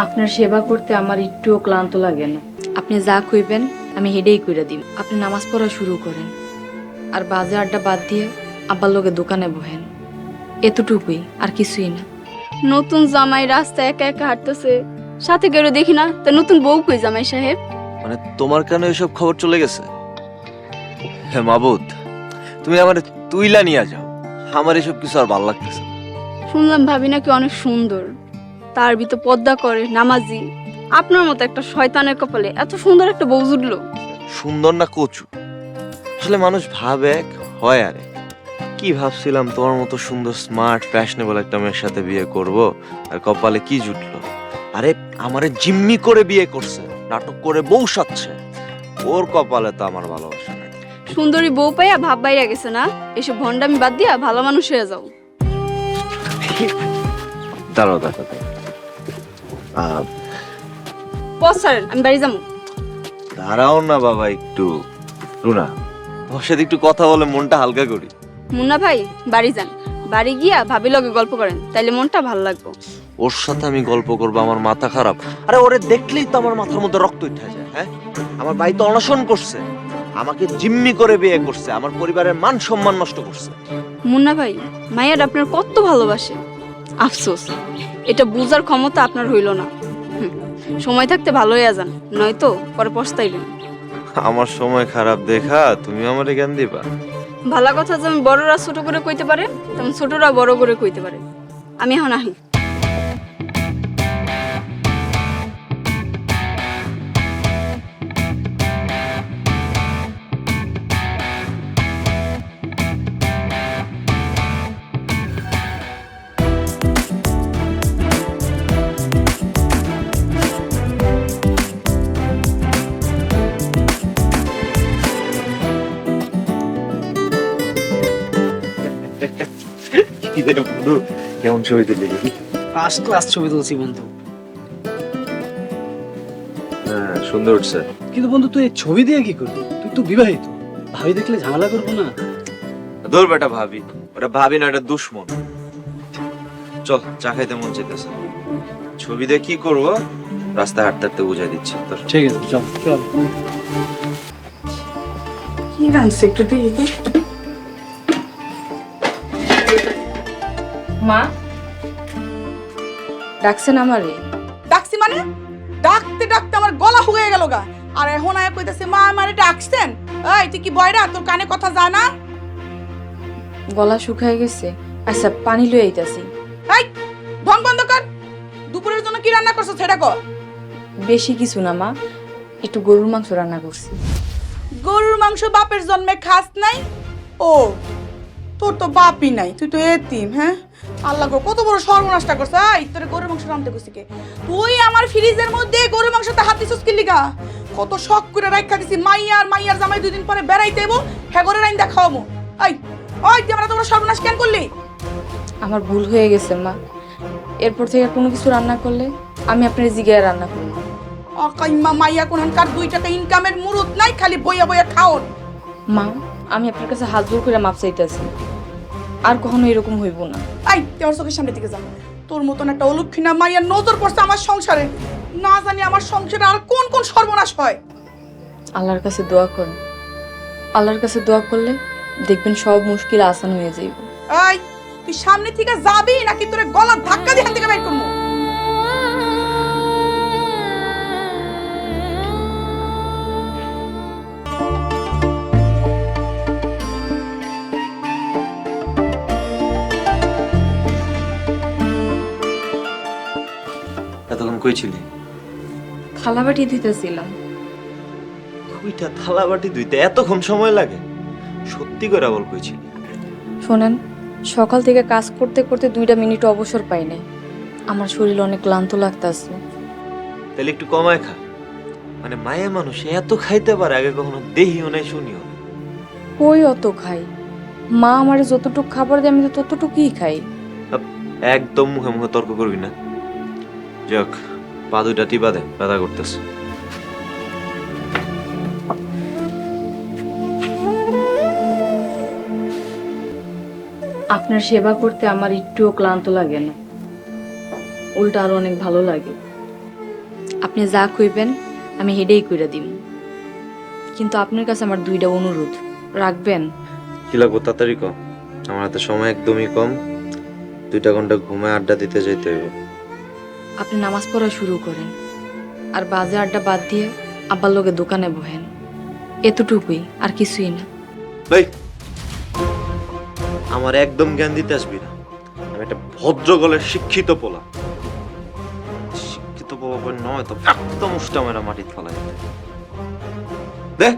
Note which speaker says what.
Speaker 1: আপনার সেবা করতে আমার একটুও ক্লান্ত লাগে না। আপনি যা কইবেন আমি হেডেই কইরা দিই। আপনি নামাজ পড়া শুরু করেন আর বাজে আড্ডা বাদ দিয়ে আব্বার লোকে দোকানে বহেন, এতটুকুই, আর কিছুই না।
Speaker 2: নতুন জামাই রাস্তায় একা একা হাঁটতেছে, সাথে কেউ দেখি না, তা নতুন বউ কই জামাই সাহেব?
Speaker 3: মানে তোমার কেন এসব খবর চলে গেছে? হ্যাঁ মাবুদ, তুমি আমার তুইলা নিয়ে যাও, আমার এসব কিছু আর ভালো লাগতেছে না।
Speaker 2: শুনলাম ভাবি নাকি অনেক সুন্দর, তার ভিতর পর্দা করে, নামাজি। আপনার মতো একটা শয়তানের কপালে এত সুন্দর একটা বউ জুটলো।
Speaker 3: সুন্দর না কচু? আসলে মানুষ ভাবে এক, হয় আরে। কি ভাবছিলাম তোমার মতো সুন্দর স্মার্ট ফ্যাশনেবল একটা মেয়ের সাথে বিয়ে করব, আর কপালে কি জুটলো? আরে আমারে জিম্মি করে বিয়ে করছে, নাটক করে বউ সাচ্ছে। ওর কপালে তো আমার ভালোবাসা নাই।
Speaker 2: সুন্দরী বউ পাইয়া ভাব বাইরা গেছে না? এসব ভন্ডামি বাদ দিয়া ভালো মানুষ হয়ে যাও।
Speaker 3: দাঁড়াও দাঁড়াও দাঁড়াও।
Speaker 2: বস ছাড়েন, আমি বাড়ি যাবো।
Speaker 3: দাঁড়াও না বাবা একটু। রুনা, ওর সাথে একটু কথা বলে মনটা হালকা করি।
Speaker 2: মুন্না ভাই বাড়ি যান, বাড়ি গিয়া ভাবি লগে গল্প করেন, তাইলে মনটা ভালো লাগবে।
Speaker 3: ওর সাথে আমি গল্প করবো? আমার মাথা খারাপ। আরে ওরে দেখলেই তো আমার মাথার মধ্যে রক্ত উঠে যায়। হ্যাঁ, আমার ভাই তো অনশন করছে, আমাকে জিম্মি করে বিয়ে করছে, আমার পরিবারের মান সম্মান নষ্ট করছে।
Speaker 2: মুন্না ভাই, মায়ের আপনার কত ভালোবাসে, আফসোস এটা বুঝার ক্ষমতা আপনার হইল না। সময় থাকতে ভালো হয়ে যান, নয়তো পরে পস্তাইবেন।
Speaker 3: আমার সময় খারাপ দেখা তুমি আমারে জ্ঞান দিবা?
Speaker 2: ভালো কথা যেমন বড়রা ছোট করে কইতে পারে, তেমন ছোটরা বড় করে কইতে পারে। আমি এখন আহি।
Speaker 3: কেমন ছবি তুললি?
Speaker 4: ফার্স্ট ক্লাস ছবি তুলছি বন্ধু।
Speaker 3: হ্যাঁ, সুন্দর উঠছে।
Speaker 4: কিন্তু বন্ধু তুই এই ছবি দিয়ে কি করবি? তুই তো বিবাহিত, ভাবি দেখলে ঝামেলা করবো না?
Speaker 3: ধর বেটা, ভাবি ওটা ভাবি না, এটা দুশ্মন। চল, চা খাইতে মন চাইতেছে। ছবি দিয়ে কি করবো রাস্তায় হাঁটতে হাঁটতে বুঝাই দিচ্ছি তোর।
Speaker 4: ঠিক আছে, চল চল।
Speaker 1: কি রানছে একটু দেখি। মা ডাকছেন আমারে?
Speaker 5: ডাকছি মানে? ডাকতে ডাকতে আমার গলা শুকিয়ে গেল গা। আর এখন আয়া কইতাছে মা আমারে ডাকছেন। এই তুই কি বয়রা, তোর কানে কথা যায় না?
Speaker 1: গলা শুকায় গেছে। আচ্ছা পানি লই আইতাছি।
Speaker 5: এই ঢং বন্ধ কর। দুপুরের জন্য কি রান্না করছো সেটা কর।
Speaker 1: বেশি কিছু না মা, একটু গরুর মাংস রান্না করছি।
Speaker 5: গরুর মাংস বাপের জন্মে খাস নাই? ও তোর তো বাপই নাই, তুই তো এতিম। হ্যাঁ, আল্লাহ গো কত বড় সর্বনাশটা করছে। এই তোর গরুর মাংস রান্না করছিস কে? তুই আমার ফ্রিজের মধ্যে গরুর মাংসতে হাত দিছিস কি লিগা? কত শখ করে রাখা দিছি, মাইয়ার জামাই দুদিন পরে বেড়াইতে এবো, হ্যাঁ করে রাইন দা খাওয়াবো। এই ওই তুই আমরা তোমরা সর্বনাশ কেন করলি?
Speaker 1: আমার ভুল হয়ে গেছে মা, এরপর থেকে কোনো কিছু রান্না করলে আমি আপনার জিগায় রান্না করব।
Speaker 5: অকাইমা মাইয়া কোনকার 2 টাকা ইনকামের মুরুত নাই, খালি বইয়া বইয়া খাওন।
Speaker 1: মা আমি আপনার কাছে হাত জোর করে মাপ চাইতেছি, আর কখনো এরকম হইব না।
Speaker 5: এই তুই আমার চোখের সামনে থেকে যা। তোর মতন একটা অলক্ষিণা মাইয়ার নজর পড়ছে আমার সংসারে, না জানি আমার সংসারে আর কোন কোন সর্বনাশ হয়।
Speaker 1: আল্লাহর কাছে দোয়া করেন, আল্লাহর কাছে দোয়া করলে দেখবেন সব মুশকিল আসান হয়ে যাইব।
Speaker 5: এই তুই সামনে থেকে যাবি নাকি তোর গলা ধাক্কা দিয়ে এখান থেকে বের করবো?
Speaker 3: এতক্ষণ কই ছিলি?
Speaker 1: থালাবাটি ধুইতেছিলাম।
Speaker 3: দুইটা থালা বাটি ধুইতে এতক্ষণ সময় লাগে? সত্যি করে বল, কই ছিলি?
Speaker 1: শোনেন, সকাল থেকে কাজ করতে করতে 2 মিনিট অবসর পাই নাই। আমার শরীর অনেক ক্লান্ত লাগতাছে।
Speaker 3: তাহলে একটু কমায় খা। মানে মায়া মানুষ এত খাইতে পারে, আগে কখনো দেখিও নাই শুনিও নাই।
Speaker 1: কই অত খাই? মা আমারে যতটুকু খাবার দেয় আমি তো ততটুকুই খাই।
Speaker 3: একদম মুখে মুখে তর্ক করবি না। যাক, পা দুইটা টিপা দে, ব্যথা করতেছে।
Speaker 1: আপনার সেবা করতে আমার একটুও ক্লান্ত লাগে না, উল্টা আরো অনেক ভালো লাগে। আপনি যা কইবেন আমি হেডেই কইরা দিম, কিন্তু আপনার কাছে আমার দুইটা অনুরোধ রাখবেন।
Speaker 3: কি লাগবো তাড়াতাড়ি কম, আমার হাতে সময় একদমই কম। 2 ঘন্টা ঘুমায় আড্ডা দিতে যাইতে হবে।
Speaker 1: আপনি নামাজ পড়া শুরু করেন আর বাজে আড্ডা বাদ দিয়ে আব্বার লগে দোকানে বহেন, এতটুকুই, আর কিছুই না।
Speaker 3: ভাই, আমার একদম জ্ঞান দিতে আসবি না। আমি একটা ভদ্র গলের শিক্ষিত পোলা, শিক্ষিত পোলা নয় তো একদম উষ্টা মেরা মাটির ফেলাই দে।